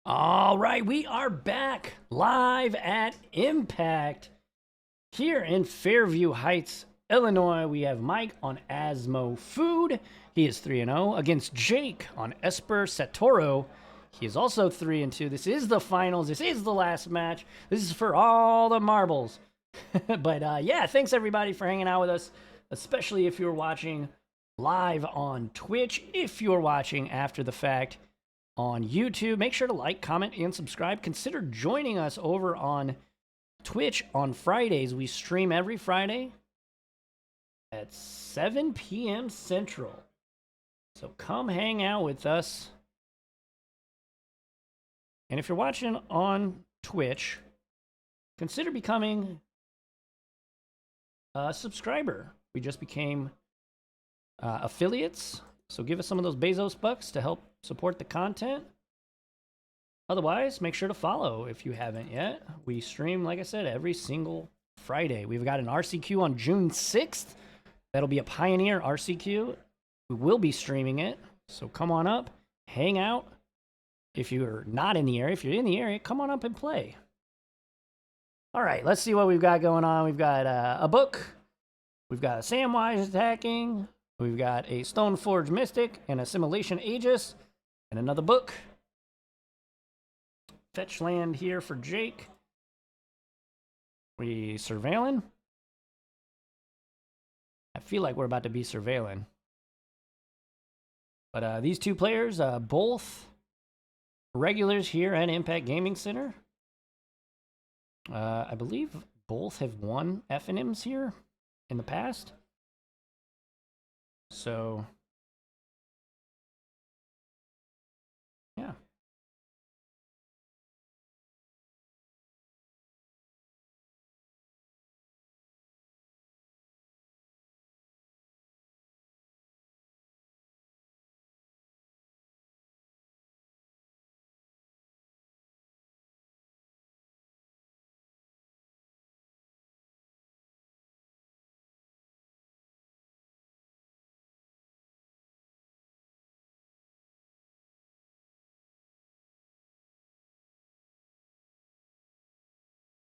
All right, we are back live at Impact here in Fairview Heights, Illinois. We have Mike on Asmo Food. He is 3-0 against Jake on Esper Satoru. He is also 3-2. This is the finals. This is the last match. This is for all the marbles. But yeah, thanks everybody for hanging out with us, especially if you're watching live on Twitch. If you're watching after the fact on YouTube, make sure to like, comment, and subscribe. Consider joining us over on Twitch on Fridays. We stream every Friday at 7 p.m. Central. So come hang out with us. And if you're watching on Twitch, consider becoming a subscriber. We just became affiliates. So give us some of those Bezos bucks to help support the content. Otherwise, make sure to follow if you haven't yet. We stream, like I said, every single Friday. We've got an RCQ on June 6th. That'll be a Pioneer RCQ. We will be streaming it. So come on up, hang out. If you're not in the area, if you're in the area, come on up and play. All right, let's see what we've got going on. We've got a book. We've got a Samwise attacking. We've got a Stoneforge Mystic, an Assimilation Aegis, and another book. Fetch land here for Jake. We surveilling? I feel like we're about to be surveilling. But these two players, both regulars here at Impact Gaming Center. I believe both have won FNMs here in the past. So, yeah.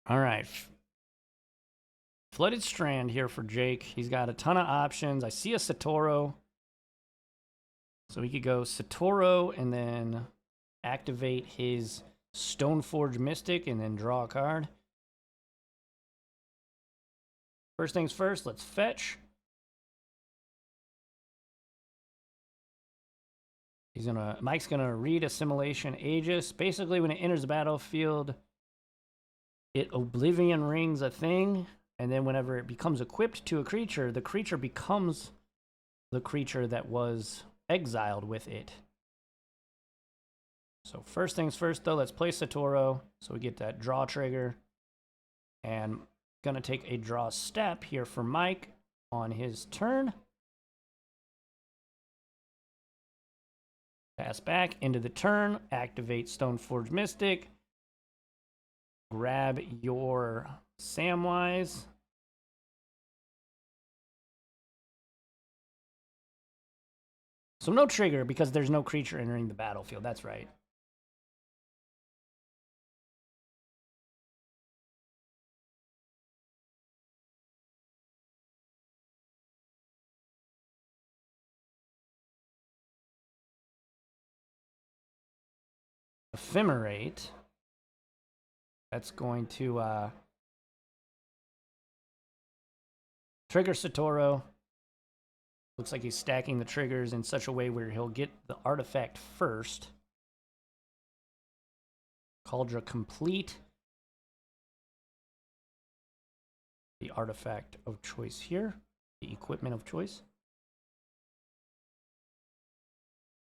All right. Flooded Strand here for Jake. He's got a ton of options. I see a Satoru. So he could go Satoru and then activate his Stoneforge Mystic and then draw a card. First things first, let's fetch. Mike's gonna read Assimilation Aegis. Basically, when it enters the battlefield, it Oblivion Rings a thing, and then whenever it becomes equipped to a creature, the creature becomes the creature that was exiled with it. So first things first, though, let's play Satoru, so we get that draw trigger. And gonna take a draw step here for Mike on his turn. Pass back into the turn, activate Stoneforge Mystic. Grab your Samwise. So no trigger because there's no creature entering the battlefield. That's right. Ephemerate. That's going to trigger Satoru. Looks like he's stacking the triggers in such a way where he'll get the artifact first. Cauldron complete. The artifact of choice here. The equipment of choice.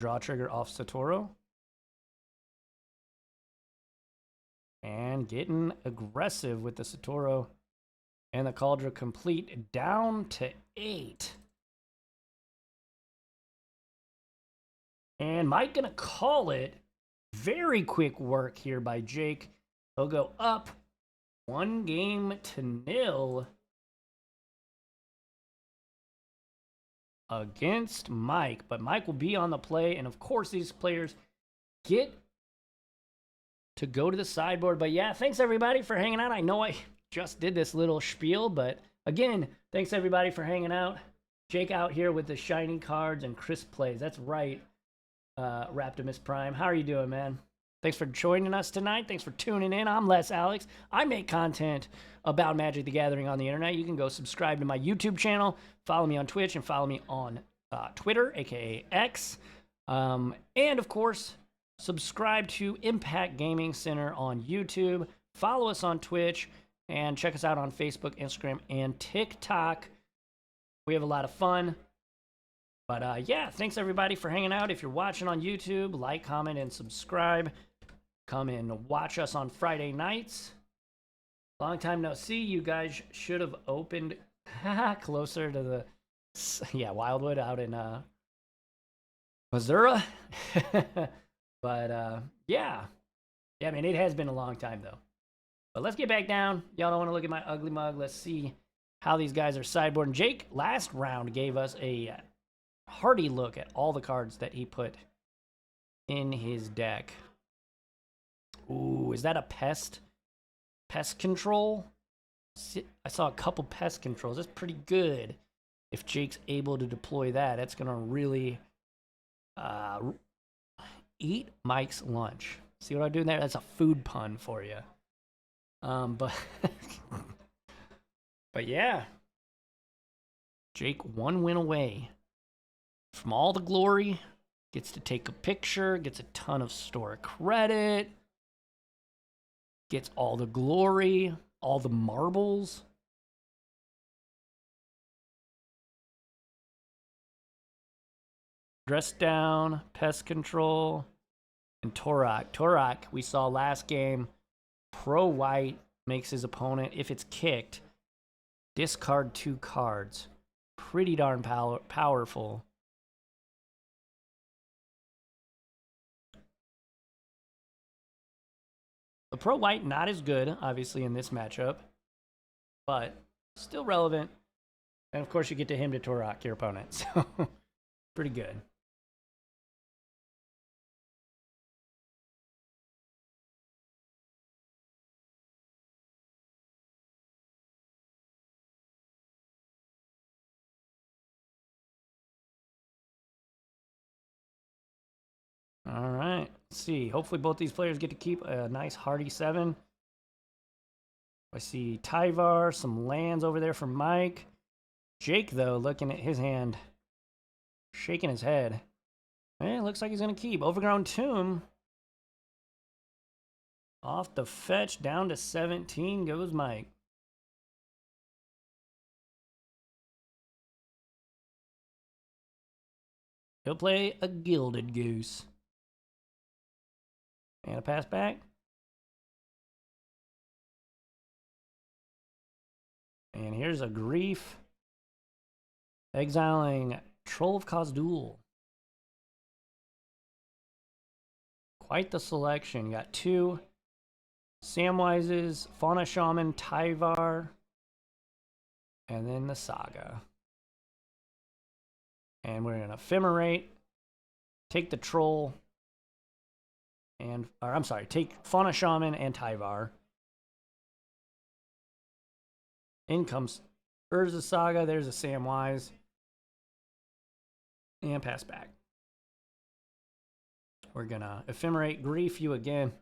Draw trigger off Satoru. And getting aggressive with the Satoru and the Cauldron complete down to 8. And Mike gonna call it. Very quick work here by Jake. He'll go up 1-0 against Mike. But Mike will be on the play. And of course, these players get to go to the sideboard. But yeah, thanks everybody for hanging out. I know I just did this little spiel, but again, thanks everybody for hanging out. Jake out here with the shiny cards and crisp plays. That's right, Raptimus Prime. How are you doing, man? Thanks for joining us tonight. Thanks for tuning in. I'm Les Alex. I make content about Magic the Gathering on the internet. You can go subscribe to my YouTube channel, follow me on Twitch, and follow me on Twitter, aka X. And of course, subscribe to Impact Gaming Center on YouTube. Follow us on Twitch, and check us out on Facebook, Instagram, and TikTok. We have a lot of fun. But yeah, thanks everybody for hanging out. If you're watching on YouTube, like, comment, and subscribe. Come and watch us on Friday nights. Long time no see. You guys should have opened closer to the Wildwood out in Missouri. But yeah, I mean, it has been a long time though. But let's get back down. Y'all don't want to look at my ugly mug. Let's see how these guys are sideboarding. Jake last round gave us a hearty look at all the cards that he put in his deck. Ooh, is that a pest? Pest control? I saw a couple pest controls. That's pretty good. If Jake's able to deploy that, that's going to really eat Mike's lunch. See what I'm doing there? That's a food pun for you. But yeah. Jake 1 win away from all the glory. Gets to take a picture. Gets a ton of store credit. Gets all the glory, all the marbles. Dress down, pest control, and Torak. Torak, we saw last game. Pro white makes his opponent, if it's kicked, discard 2 cards. Pretty darn powerful. The Pro White, not as good, obviously, in this matchup, but still relevant. And of course, you get to him to Torak, your opponent, so pretty good. All right, let's see. Hopefully both these players get to keep a nice hearty 7. I see Tyvar, some lands over there for Mike. Jake, though, looking at his hand, shaking his head. It looks like he's going to keep. Overgrown Tomb. Off the fetch, down to 17 goes Mike. He'll play a Gilded Goose. And a pass back. And here's a Grief. Exiling Troll of Khazad-dûr. Quite the selection. You got 2 Samwises, Fauna Shaman, Tyvar, and then the Saga. And we're going to Ephemerate, take the Troll, take Fauna Shaman and Tyvar. In comes Urza Saga, there's a Samwise. And pass back. We're gonna Ephemerate, Grief you again.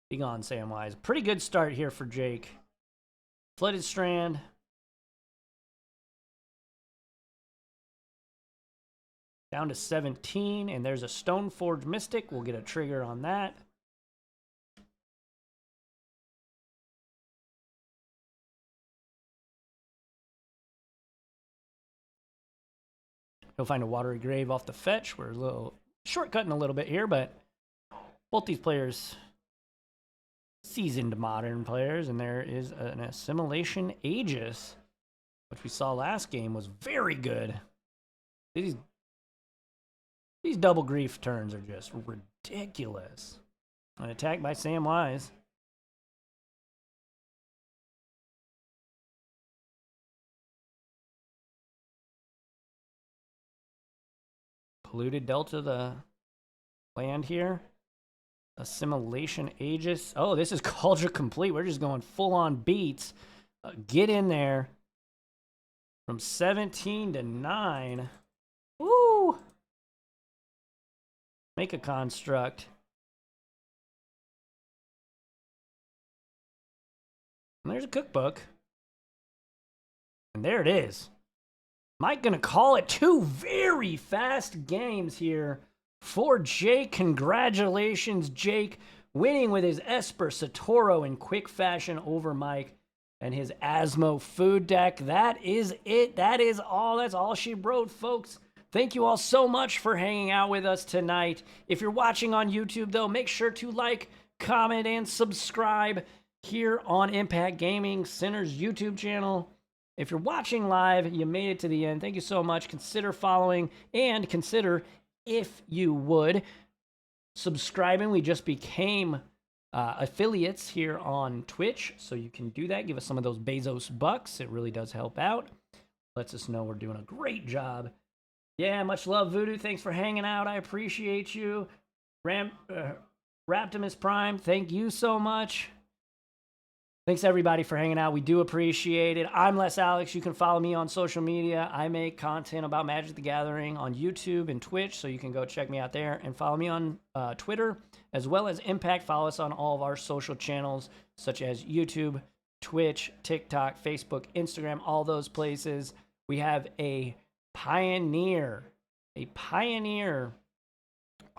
Be gone, Samwise. Pretty good start here for Jake. Flooded Strand. Down to 17, and there's a Stoneforge Mystic. We'll get a trigger on that. He'll find a Watery Grave off the fetch. We're a little shortcutting a little bit here, but both these players, seasoned modern players, and there is an Assimilation Aegis, which we saw last game was very good. These double Grief turns are just ridiculous. An attack by Samwise. Polluted Delta, the land here. Assimilation Aegis. Oh, this is Culture Complete. We're just going full on beats. Get in there. From 17 to 9. Woo! Make a construct. And there's a cookbook. And there it is. Mike gonna call it 2 very fast games here for Jake. Congratulations, Jake, winning with his Esper Satoru in quick fashion over Mike and his Asmo food deck. That is it. That is all. That's all she wrote, folks. Thank you all so much for hanging out with us tonight. If you're watching on YouTube, though, make sure to like, comment, and subscribe here on Impact Gaming Center's YouTube channel. If you're watching live, you made it to the end. Thank you so much. Consider following and consider, if you would, subscribing. We just became affiliates here on Twitch, so you can do that. Give us some of those Bezos bucks. It really does help out. Lets us know we're doing a great job. Yeah, much love, Voodoo. Thanks for hanging out. I appreciate you. Raptimus Prime, thank you so much. Thanks, everybody, for hanging out. We do appreciate it. I'm Les Alex. You can follow me on social media. I make content about Magic the Gathering on YouTube and Twitch, so you can go check me out there. And follow me on Twitter, as well as Impact. Follow us on all of our social channels, such as YouTube, Twitch, TikTok, Facebook, Instagram, all those places. We have a Pioneer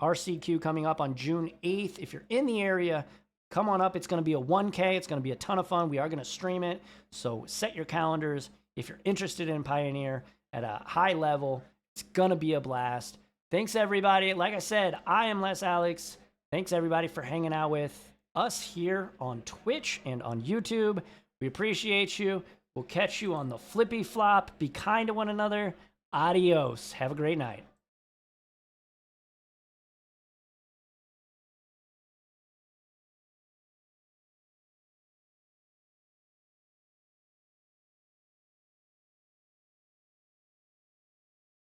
RCQ coming up on June 8th. If you're in the area, come on up. It's going to be a 1K. It's going to be a ton of fun. We are going to stream it. So set your calendars. If you're interested in Pioneer at a high level, it's going to be a blast. Thanks, everybody. Like I said, I am Les Alex. Thanks, everybody, for hanging out with us here on Twitch and on YouTube. We appreciate you. We'll catch you on the flippy flop. Be kind to one another. Adios. Have a great night.